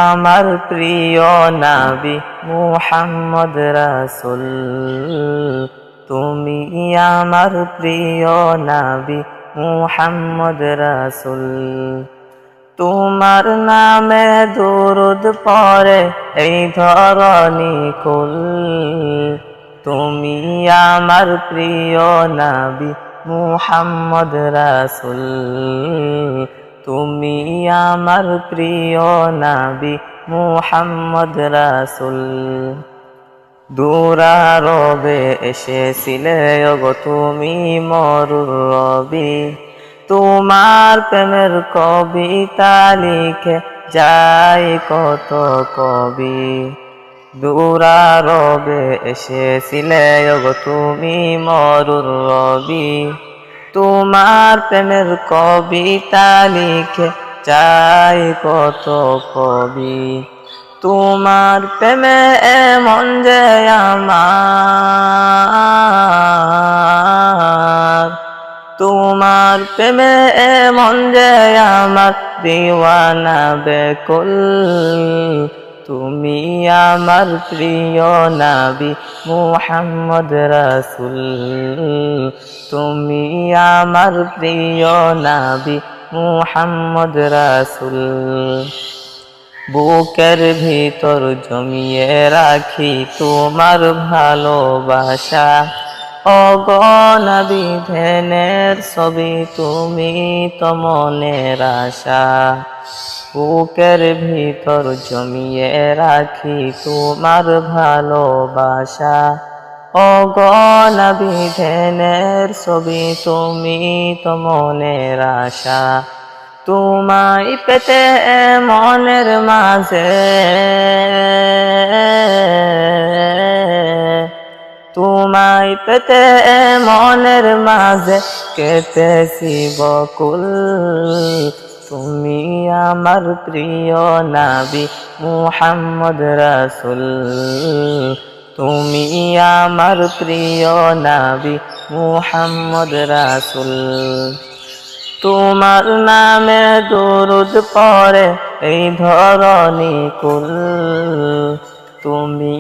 আমার প্রিয় নবী মুহাম্মদ রাসূল, তুমি আমার প্রিয় নবী মুহাম্মদ রাসূল। তোমার নামে দুরূদ পড়ে এই ধরণী কুল, তুমি আমার প্রিয় নবী মুহাম্মদ রাসূল, তুমি আমার প্রিয় নবী মুহাম্মদ রাসূল। দূরারবে এসেছিলে ওগো তুমি মরুর রবি, তোমার প্রেমের কবিতা লিখে যায় কত কবি। দূরারবে এসেছিলে ওগো তুমি মরুর রবি, তোমার প্রেমের কবিতা লিখে যায় কত কবি। তোমার প্রেমে এমন যে আমার, তোমার প্রেমে এমন যে আমার দিওয়ানা বেকুল, তুমি আমার প্রিয় নবী মুহাম্মদ রাসূল, তুমি আমার প্রিয় নবী মুহাম্মদ রাসূল। বুকের ভিতর জমিয়ে রাখি তোমার ভালোবাসা, ওগো নবী ধ্যানের ছবি তুমি তো মনের আশা। বুকের ভিতর জমিয়ে রাখি তোমার ভালোবাসা, ওগো নবী ধ্যানের ছবি তুমি তো মনের আশা। তোমায় পেতে মনের মাঝে, তোমায় পেতে মনের মাঝে কেটেছি বকুল, তুমি আমার প্রিয় নবী মুহাম্মদ রাসূল, তুমি আমার প্রিয় নবী মুহাম্মদ রাসূল। তোমার নামে দুরূদ পড়ে এই ধরণী কুল, তুমি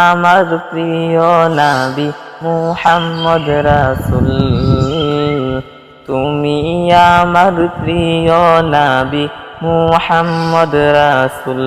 আমার প্রিয় নবী মুহাম্মদ রাসূল, তুমি আমার প্রিয় নবী মুহাম্মদ রাসূল।